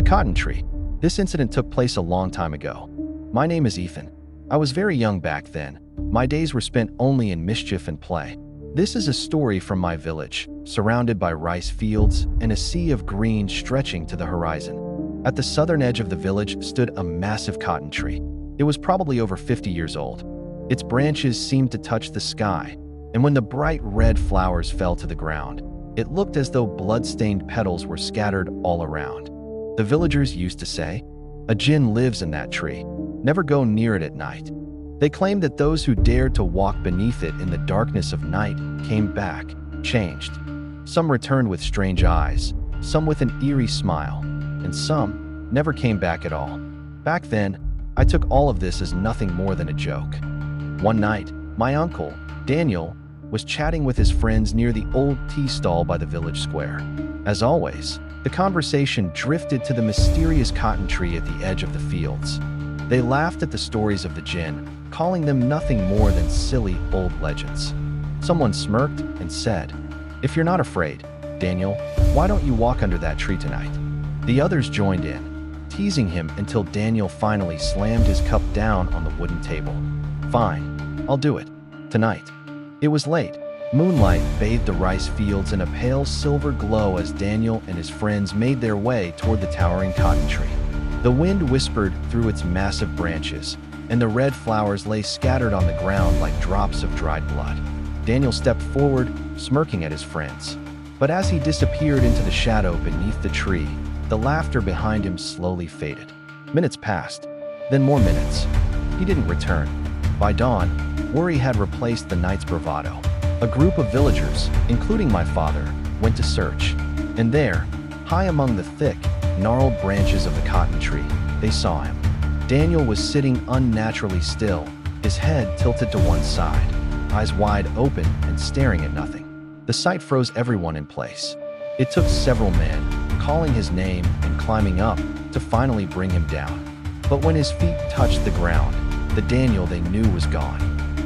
Cottontree. This incident took place a long time ago. My name is Ethan. I was very young back then. My days were spent only in mischief and play. This is a story from my village, surrounded by rice fields and a sea of green stretching to the horizon. At the southern edge of the village stood a massive cotton tree. It was probably over 50 years old. Its branches seemed to touch the sky, and when the bright red flowers fell to the ground, it looked as though blood-stained petals were scattered all around. The villagers used to say, "A jinn lives in that tree. Never go near it at night." They claimed that those who dared to walk beneath it in the darkness of night came back, changed. Some returned with strange eyes, some with an eerie smile, and some never came back at all. Back then, I took all of this as nothing more than a joke. One night, my uncle, Daniel, was chatting with his friends near the old tea stall by the village square. As always, the conversation drifted to the mysterious cotton tree at the edge of the fields. They laughed at the stories of the jinn, calling them nothing more than silly old legends. Someone smirked and said, "If you're not afraid, Daniel, why don't you walk under that tree tonight?" The others joined in, teasing him until Daniel finally slammed his cup down on the wooden table. "Fine, I'll do it. Tonight." It was late. Moonlight bathed the rice fields in a pale silver glow as Daniel and his friends made their way toward the towering cotton tree. The wind whispered through its massive branches, and the red flowers lay scattered on the ground like drops of dried blood. Daniel stepped forward, smirking at his friends. But as he disappeared into the shadow beneath the tree, the laughter behind him slowly faded. Minutes passed, then more minutes. He didn't return. By dawn, worry had replaced the night's bravado. A group of villagers, including my father, went to search. And there, high among the thick, gnarled branches of the cotton tree, they saw him. Daniel was sitting unnaturally still, his head tilted to one side, eyes wide open and staring at nothing. The sight froze everyone in place. It took several men, calling his name and climbing up, to finally bring him down. But when his feet touched the ground, the Daniel they knew was gone.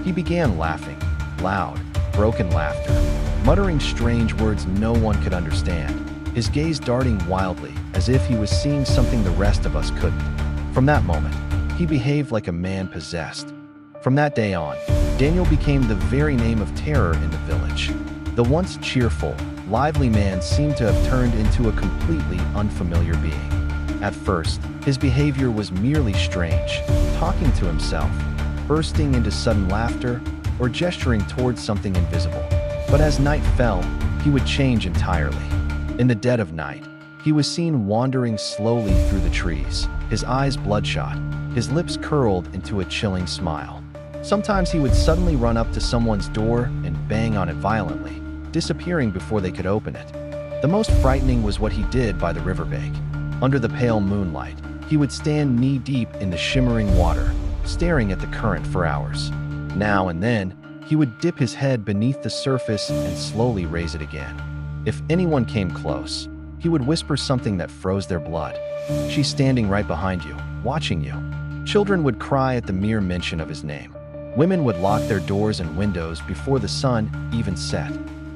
He began laughing, loud, broken laughter, muttering strange words no one could understand, his gaze darting wildly as if he was seeing something the rest of us couldn't. From that moment, he behaved like a man possessed. From that day on, Daniel became the very name of terror in the village. The once cheerful, lively man seemed to have turned into a completely unfamiliar being. At first, his behavior was merely strange, talking to himself, bursting into sudden laughter, or gesturing towards something invisible. But as night fell, he would change entirely. In the dead of night, he was seen wandering slowly through the trees, his eyes bloodshot, his lips curled into a chilling smile. Sometimes he would suddenly run up to someone's door and bang on it violently, disappearing before they could open it. The most frightening was what he did by the riverbank. Under the pale moonlight, he would stand knee-deep in the shimmering water, staring at the current for hours. Now and then, he would dip his head beneath the surface and slowly raise it again. If anyone came close, he would whisper something that froze their blood. "She's standing right behind you, watching you." Children would cry at the mere mention of his name. Women would lock their doors and windows before the sun even set.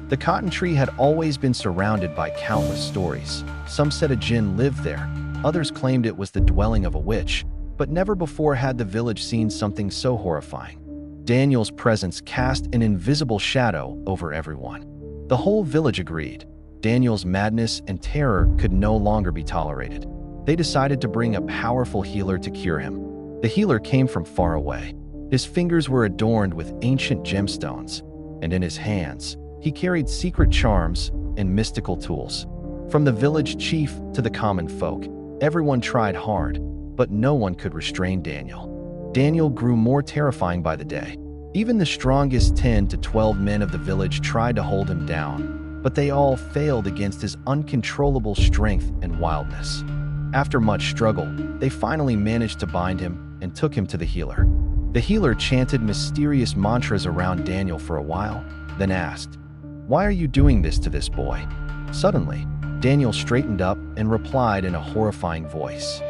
The cotton tree had always been surrounded by countless stories. Some said a jinn lived there, others claimed it was the dwelling of a witch, but never before had the village seen something so horrifying. Daniel's presence cast an invisible shadow over everyone. The whole village agreed. Daniel's madness and terror could no longer be tolerated. They decided to bring a powerful healer to cure him. The healer came from far away. His fingers were adorned with ancient gemstones, and in his hands, he carried secret charms and mystical tools. From the village chief to the common folk, everyone tried hard, but no one could restrain Daniel. Daniel grew more terrifying by the day. Even the strongest 10 to 12 men of the village tried to hold him down, but they all failed against his uncontrollable strength and wildness. After much struggle, they finally managed to bind him and took him to the healer. The healer chanted mysterious mantras around Daniel for a while, then asked, "Why are you doing this to this boy?" Suddenly, Daniel straightened up and replied in a horrifying voice,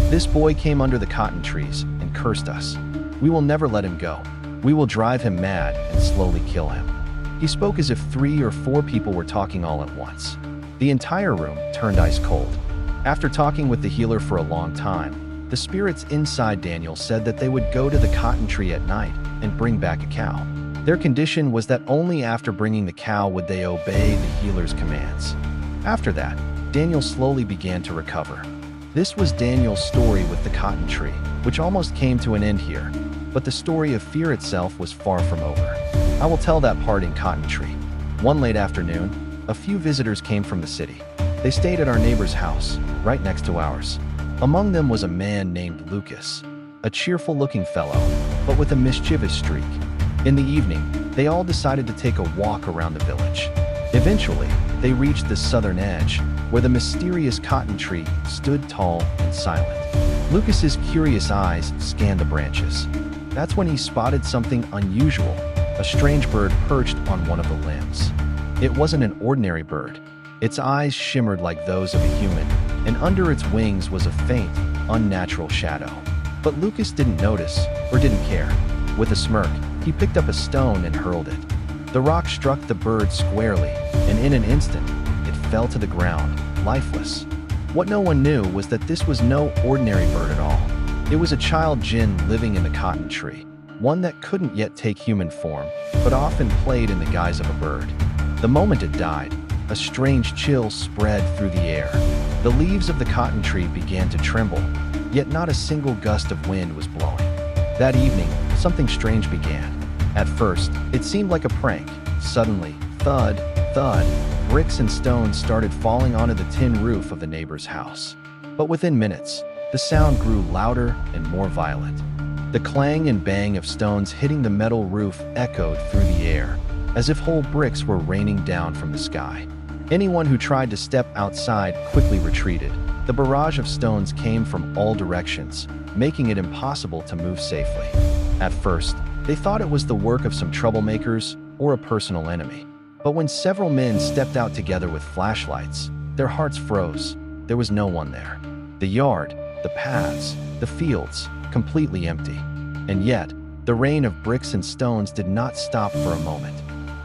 "This boy came under the cotton trees and cursed us. We will never let him go. We will drive him mad and slowly kill him." He spoke as if 3 or 4 people were talking all at once. The entire room turned ice cold. After talking with the healer for a long time, the spirits inside Daniel said that they would go to the cotton tree at night and bring back a cow. Their condition was that only after bringing the cow would they obey the healer's commands. After that, Daniel slowly began to recover. This was Daniel's story with the cotton tree, which almost came to an end here, but the story of fear itself was far from over. I will tell that part in Cottontree. One late afternoon, a few visitors came from the city. They stayed at our neighbor's house, right next to ours. Among them was a man named Lukas, a cheerful-looking fellow, but with a mischievous streak. In the evening, they all decided to take a walk around the village. Eventually, they reached the southern edge, where the mysterious cotton tree stood tall and silent. Lukas's curious eyes scanned the branches. That's when he spotted something unusual, a strange bird perched on one of the limbs. It wasn't an ordinary bird. Its eyes shimmered like those of a human, and under its wings was a faint, unnatural shadow. But Lukas didn't notice, or didn't care. With a smirk, he picked up a stone and hurled it. The rock struck the bird squarely, and in an instant, it fell to the ground, lifeless. What no one knew was that this was no ordinary bird at all. It was a child jinn living in the cotton tree, one that couldn't yet take human form, but often played in the guise of a bird. The moment it died, a strange chill spread through the air. The leaves of the cotton tree began to tremble, yet not a single gust of wind was blowing. That evening, something strange began. At first, it seemed like a prank. Suddenly, thud, thud, bricks and stones started falling onto the tin roof of the neighbor's house. But within minutes, the sound grew louder and more violent. The clang and bang of stones hitting the metal roof echoed through the air, as if whole bricks were raining down from the sky. Anyone who tried to step outside quickly retreated. The barrage of stones came from all directions, making it impossible to move safely. At first, they thought it was the work of some troublemakers or a personal enemy. But when several men stepped out together with flashlights, their hearts froze. There was no one there. The yard, the paths, the fields, completely empty. And yet, the rain of bricks and stones did not stop for a moment.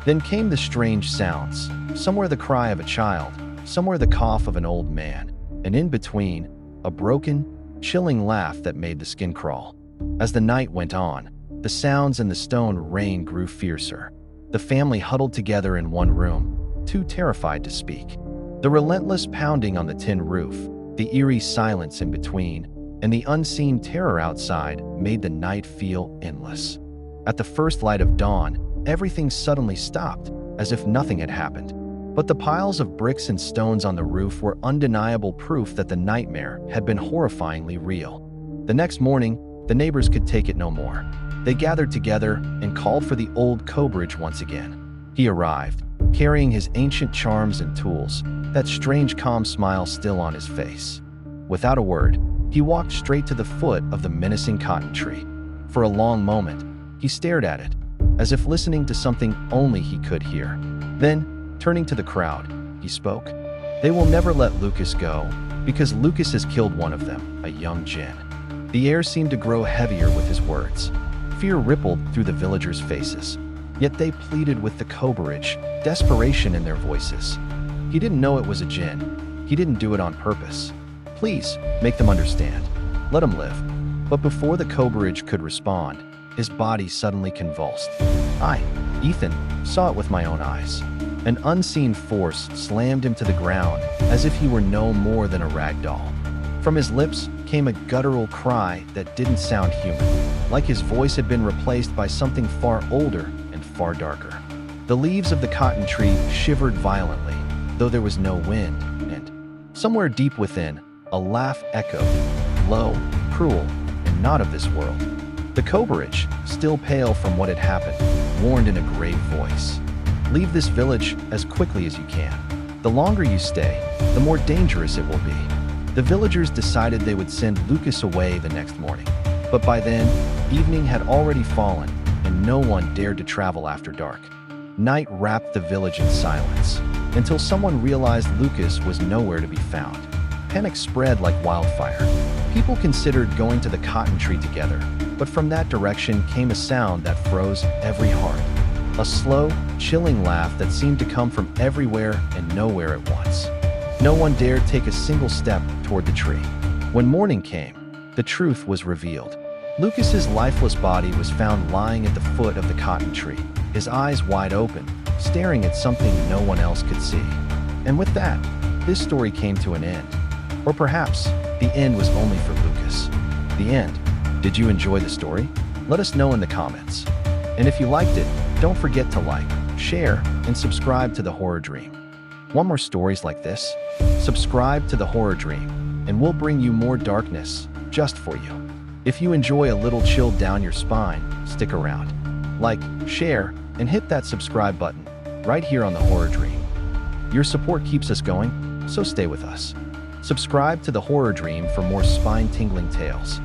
Then came the strange sounds, somewhere the cry of a child, somewhere the cough of an old man, and in between, a broken, chilling laugh that made the skin crawl. As the night went on, the sounds and the stone rain grew fiercer. The family huddled together in one room, too terrified to speak. The relentless pounding on the tin roof, the eerie silence in between, and the unseen terror outside made the night feel endless. At the first light of dawn, everything suddenly stopped, as if nothing had happened. But the piles of bricks and stones on the roof were undeniable proof that the nightmare had been horrifyingly real. The next morning, the neighbors could take it no more. They gathered together and called for the old Cobridge once again. He arrived, carrying his ancient charms and tools, that strange calm smile still on his face. Without a word, he walked straight to the foot of the menacing cotton tree. For a long moment, he stared at it, as if listening to something only he could hear. Then, turning to the crowd, he spoke. They will never let Lukas go, because Lukas has killed one of them, a young jinn. The air seemed to grow heavier with his words. Fear rippled through the villagers' faces. Yet they pleaded with the Cobridge, desperation in their voices. He didn't know it was a jinn. He didn't do it on purpose. Please, make them understand. Let him live. But before the Cobridge could respond, his body suddenly convulsed. I, Ethan, saw it with my own eyes. An unseen force slammed him to the ground, as if he were no more than a rag doll. From his lips came a guttural cry that didn't sound human, like his voice had been replaced by something far older and far darker. The leaves of the cotton tree shivered violently, though there was no wind, and somewhere deep within, a laugh echoed, low, cruel, and not of this world. The Cobridge, still pale from what had happened, warned in a grave voice. Leave this village as quickly as you can. The longer you stay, the more dangerous it will be. The villagers decided they would send Lukas away the next morning. But by then, evening had already fallen, and no one dared to travel after dark. Night wrapped the village in silence, until someone realized Lukas was nowhere to be found. Panic spread like wildfire. People considered going to the cotton tree together, but from that direction came a sound that froze every heart. A slow, chilling laugh that seemed to come from everywhere and nowhere at once. No one dared take a single step toward the tree. When morning came, the truth was revealed. Lukas's lifeless body was found lying at the foot of the cotton tree, his eyes wide open, staring at something no one else could see. And with that, this story came to an end. Or perhaps, the end was only for Lukas. The end. Did you enjoy the story? Let us know in the comments. And if you liked it, don't forget to like, share, and subscribe to The Horror Dream. Want more stories like this? Subscribe to The Horror Dream, and we'll bring you more darkness just for you. If you enjoy a little chill down your spine, stick around. Like, share, and hit that subscribe button right here on The Horror Dream. Your support keeps us going, so stay with us. Subscribe to The Horror Dream for more spine-tingling tales.